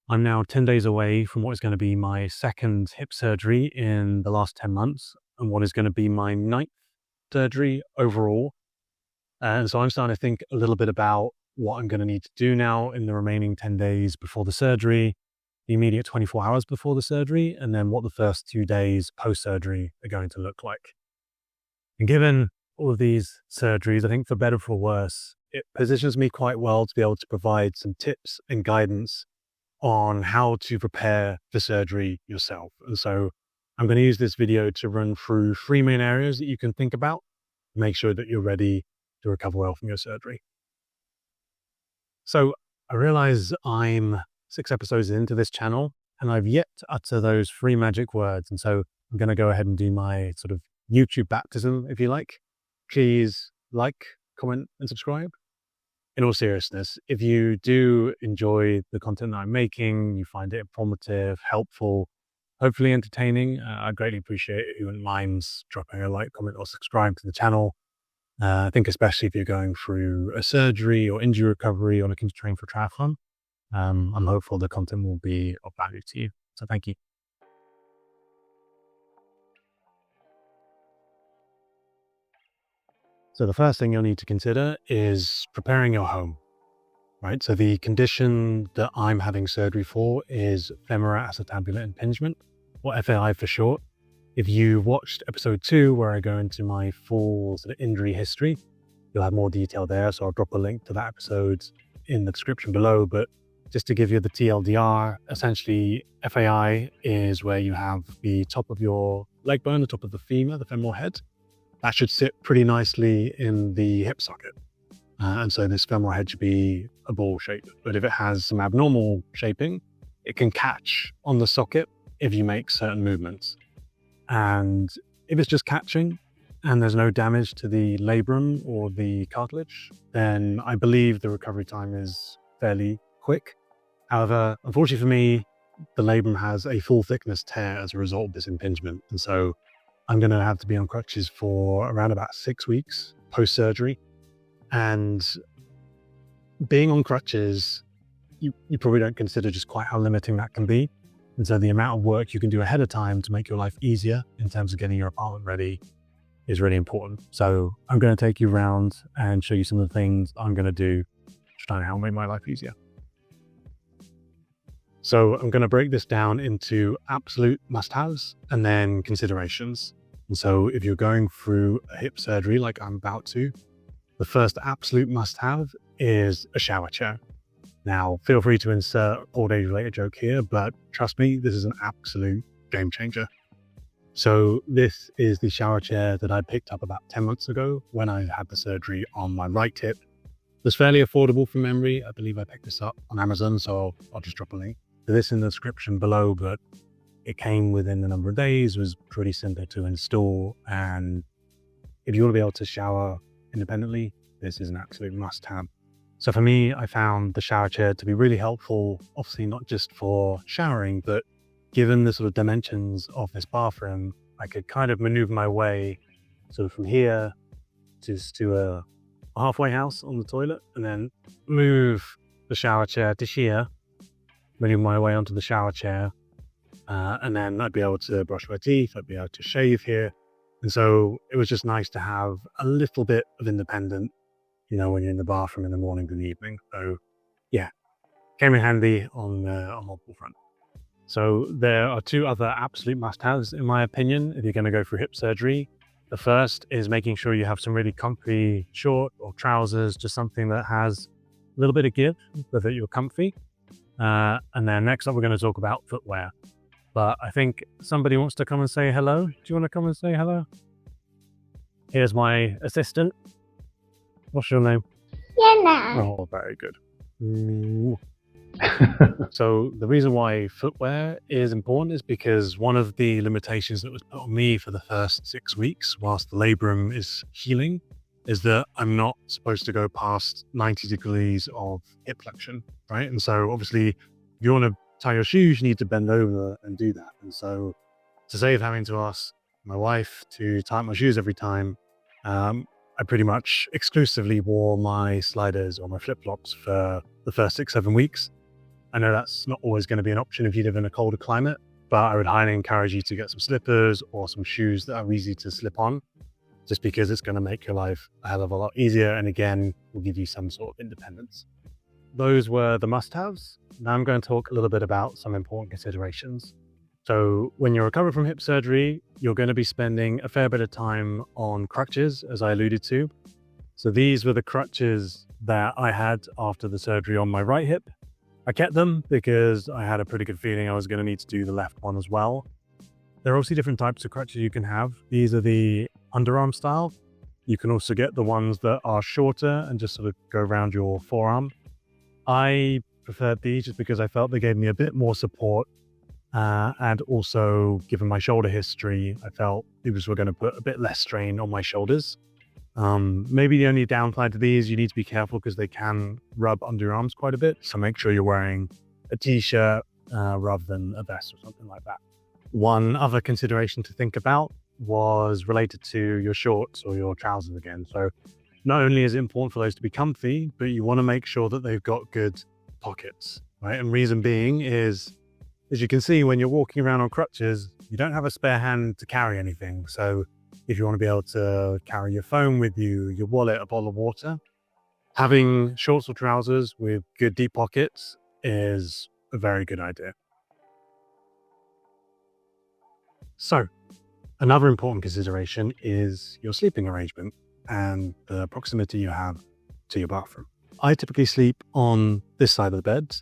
I'm now 10 days away from what is going to be my second hip surgery in the last 10 months and what is going to be my 9th surgery overall. And so I'm starting to think a little bit about what I'm going to need to do now in the remaining 10 days before the surgery, the immediate 24 hours before the surgery, and then what the first 2 days post-surgery are going to look like. And given all of these surgeries, I think for better or for worse, it positions me quite well to be able to provide some tips and guidance on how to prepare for surgery yourself. And so I'm going to use this video to run through 3 main areas that you can think about to make sure that you're ready to recover well from your surgery. So I realize I'm 6 episodes into this channel and I've yet to utter those 3 magic words. And so I'm going to go ahead and do my sort of YouTube baptism, if you like. Please like, comment, and subscribe. In all seriousness, if you do enjoy the content that I'm making, you find it informative, helpful, hopefully entertaining, I greatly appreciate it if you wouldn't mind dropping a like, comment, or subscribe to the channel. I think especially if you're going through a surgery or injury recovery or looking to train for triathlon, I'm hopeful the content will be of value to you. So thank you. So the first thing you'll need to consider is preparing your home, right? So the condition that I'm having surgery for is Femoroacetabular Impingement, or FAI for short. If you watched episode 2, where I go into my full sort of injury history, you'll have more detail there. So I'll drop a link to that episode in the description below. But just to give you the TLDR, essentially FAI is where you have the top of your leg bone, the top of the femur, the femoral head. That should sit pretty nicely in the hip socket. And so this femoral head should be a ball shape. But if it has some abnormal shaping, it can catch on the socket if you make certain movements. And if it's just catching and there's no damage to the labrum or the cartilage, then I believe the recovery time is fairly quick. However, unfortunately for me, the labrum has a full thickness tear as a result of this impingement. And so I'm going to have to be on crutches for around about 6 weeks post-surgery. And being on crutches, you probably don't consider just quite how limiting that can be. And so the amount of work you can do ahead of time to make your life easier in terms of getting your apartment ready is really important. So I'm going to take you around and show you some of the things I'm going to do to try and help make my life easier. So I'm going to break this down into absolute must-haves and then considerations. And so if you're going through a hip surgery like I'm about to, the first absolute must-have is a shower chair. Now, feel free to insert old age-related joke here, but trust me, this is an absolute game changer. So this is the shower chair that I picked up about 10 months ago when I had the surgery on my right hip. It's fairly affordable from memory. I believe I picked this up on Amazon, so I'll just drop a link to this in the description below, but it came within a number of days, was pretty simple to install. And if you want to be able to shower independently, this is an absolute must-have. So for me, I found the shower chair to be really helpful, obviously not just for showering, but given the sort of dimensions of this bathroom, I could kind of maneuver my way sort of from here to a halfway house on the toilet, and then move the shower chair to here, maneuver my way onto the shower chair, and then I'd be able to brush my teeth, I'd be able to shave here. And so it was just nice to have a little bit of independent, when you're in the bathroom in the morning and the evening. So yeah, came in handy on multiple fronts. So there are 2 other absolute must-haves, in my opinion, if you're going to go through hip surgery. The first is making sure you have some really comfy short or trousers, just something that has a little bit of give so that you're comfy. And then next up, we're going to talk about footwear. But I think somebody wants to come and say hello. Do you want to come and say hello? Here's my assistant. What's your name? Yana. Oh, very good. So the reason why footwear is important is because one of the limitations that was put on me for the first 6 weeks whilst the labrum is healing is that I'm not supposed to go past 90 degrees of hip flexion, right? And so obviously, if you want to tie your shoes, you need to bend over and do that. And so to save having to ask my wife to tie up my shoes every time, I pretty much exclusively wore my sliders or my flip-flops for the first 6-7 weeks. I know that's not always going to be an option if you live in a colder climate, but I would highly encourage you to get some slippers or some shoes that are easy to slip on, just because it's going to make your life a hell of a lot easier and again, will give you some sort of independence. Those were the must-haves. Now I'm going to talk a little bit about some important considerations. So when you're recovering from hip surgery, you're going to be spending a fair bit of time on crutches, as I alluded to. So these were the crutches that I had after the surgery on my right hip. I kept them because I had a pretty good feeling I was going to need to do the left one as well. There are obviously different types of crutches you can have. These are the underarm style. You can also get the ones that are shorter and just sort of go around your forearm. I preferred these just because I felt they gave me a bit more support. And also, given my shoulder history, I felt these were going to put a bit less strain on my shoulders. Maybe the only downside to these, you need to be careful because they can rub under your arms quite a bit. So make sure you're wearing a t-shirt rather than a vest or something like that. One other consideration to think about was related to your shorts or your trousers again. So not only is it important for those to be comfy, but you want to make sure that they've got good pockets, right? And reason being is, as you can see, when you're walking around on crutches, you don't have a spare hand to carry anything. So if you want to be able to carry your phone with you, your wallet, a bottle of water, having shorts or trousers with good deep pockets is a very good idea. So another important consideration is your sleeping arrangement and the proximity you have to your bathroom. I typically sleep on this side of the bed.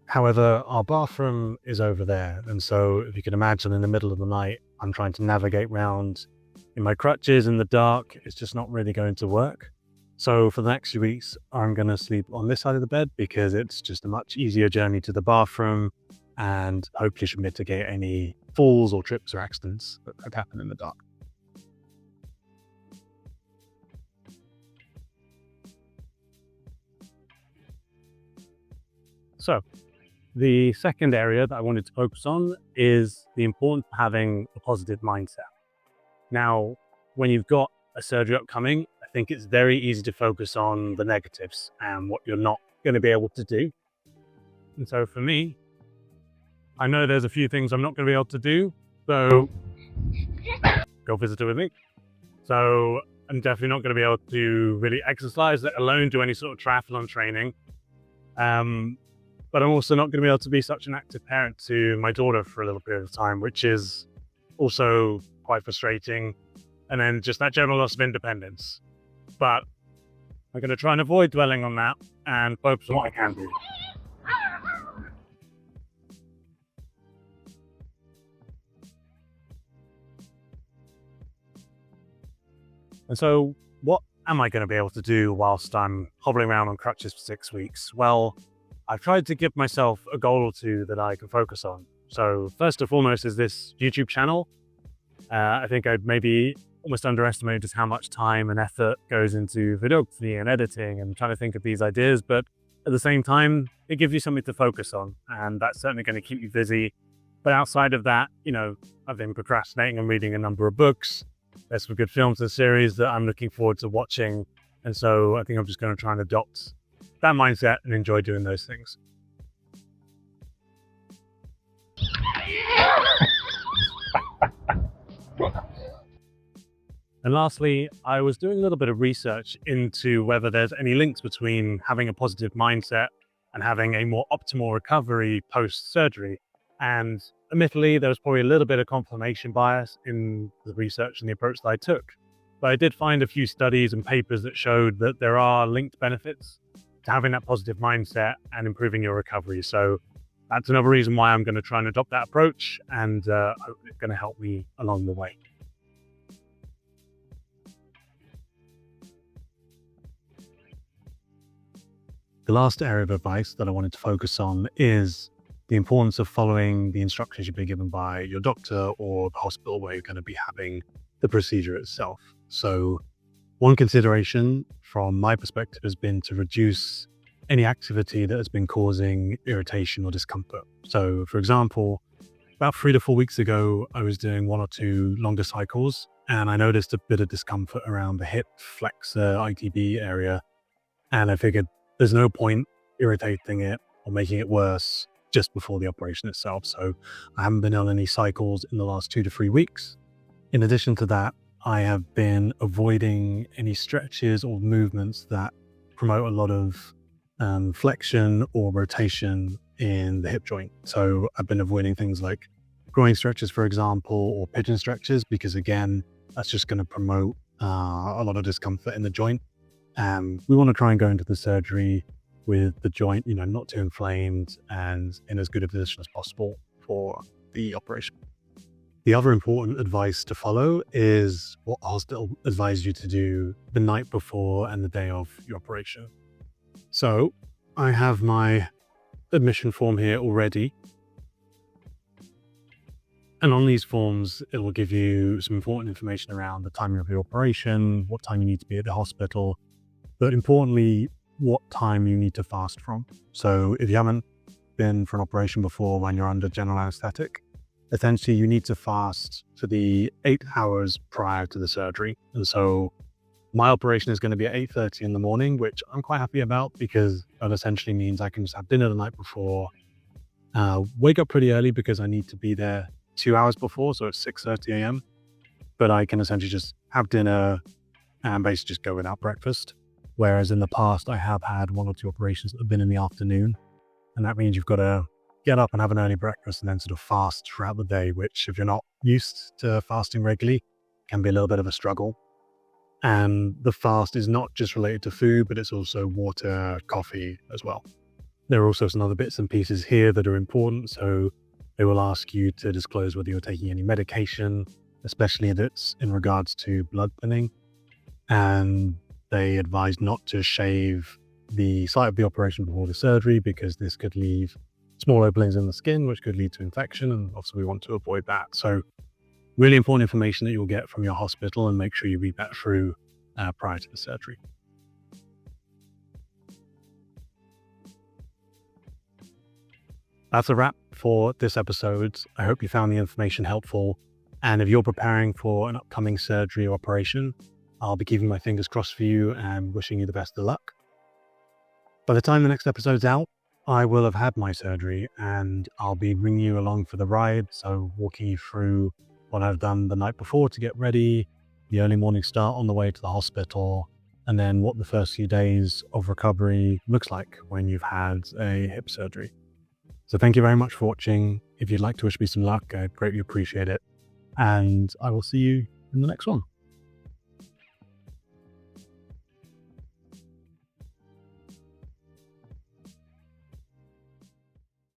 However, our bathroom is over there. And so if you can imagine, in the middle of the night, I'm trying to navigate around in my crutches in the dark. It's just not really going to work. So for the next few weeks, I'm going to sleep on this side of the bed because it's just a much easier journey to the bathroom and hopefully should mitigate any falls or trips or accidents that could happen in the dark. So the second area that I wanted to focus on is the importance of having a positive mindset. Now, when you've got a surgery upcoming, I think it's very easy to focus on the negatives and what you're not going to be able to do. And so for me, I know there's a few things I'm not going to be able to do, so go visit with me. So I'm definitely not going to be able to really exercise, let alone do any sort of triathlon training. But I'm also not going to be able to be such an active parent to my daughter for a little period of time, which is also quite frustrating. And then just that general loss of independence. But I'm going to try and avoid dwelling on that and focus on what I can do. And so what am I going to be able to do whilst I'm hobbling around on crutches for 6 weeks? Well, I've tried to give myself a goal or two that I can focus on. So first and foremost is this YouTube channel. I think I'd maybe almost underestimated just how much time and effort goes into videography and editing and trying to think of these ideas. But at the same time, it gives you something to focus on, and that's certainly going to keep you busy. But outside of that, I've been procrastinating and reading a number of books. There's some good films and series that I'm looking forward to watching. And so I think I'm just going to try and adopt that mindset and enjoy doing those things. And lastly, I was doing a little bit of research into whether there's any links between having a positive mindset and having a more optimal recovery post-surgery. And admittedly, there was probably a little bit of confirmation bias in the research and the approach that I took. But I did find a few studies and papers that showed that there are linked benefits to having that positive mindset and improving your recovery. So that's another reason why I'm going to try and adopt that approach, and hope it's going to help me along the way. The last area of advice that I wanted to focus on is the importance of following the instructions you've been given by your doctor or the hospital where you're going to be having the procedure itself. So one consideration from my perspective has been to reduce any activity that has been causing irritation or discomfort. So for example, about 3 to 4 weeks ago, I was doing 1 or 2 longer cycles and I noticed a bit of discomfort around the hip flexor ITB area. And I figured there's no point irritating it or making it worse just before the operation itself. So I haven't been on any cycles in the last 2 to 3 weeks. In addition to that, I have been avoiding any stretches or movements that promote a lot of flexion or rotation in the hip joint. So I've been avoiding things like groin stretches, for example, or pigeon stretches, because again, that's just going to promote a lot of discomfort in the joint. We want to try and go into the surgery with the joint, not too inflamed and in as good a position as possible for the operation. The other important advice to follow is what the hospital advised you to do the night before and the day of your operation. So I have my admission form here already. And on these forms, it will give you some important information around the timing of your operation, what time you need to be at the hospital, but importantly, what time you need to fast from. So if you haven't been for an operation before when you're under general anesthetic, essentially you need to fast for the 8 hours prior to the surgery. And so my operation is going to be at 8:30 in the morning, which I'm quite happy about because that essentially means I can just have dinner the night before, wake up pretty early because I need to be there 2 hours before, so it's 6:30 a.m. But I can essentially just have dinner and basically just go without breakfast. Whereas in the past, I have had 1 or 2 operations that have been in the afternoon. And that means you've got to get up and have an early breakfast and then sort of fast throughout the day, which if you're not used to fasting regularly, can be a little bit of a struggle. And the fast is not just related to food, but it's also water, coffee as well. There are also some other bits and pieces here that are important. So they will ask you to disclose whether you're taking any medication, especially if it's in regards to blood thinning. And they advise not to shave the site of the operation before the surgery because this could leave small openings in the skin, which could lead to infection. And obviously we want to avoid that. So really important information that you'll get from your hospital, and make sure you read that through prior to the surgery. That's a wrap for this episode. I hope you found the information helpful. And if you're preparing for an upcoming surgery or operation, I'll be keeping my fingers crossed for you and wishing you the best of luck. By the time the next episode's out, I will have had my surgery and I'll be bringing you along for the ride. So walking you through what I've done the night before to get ready, the early morning start on the way to the hospital, and then what the first few days of recovery looks like when you've had a hip surgery. So thank you very much for watching. If you'd like to wish me some luck, I'd greatly appreciate it. And I will see you in the next one.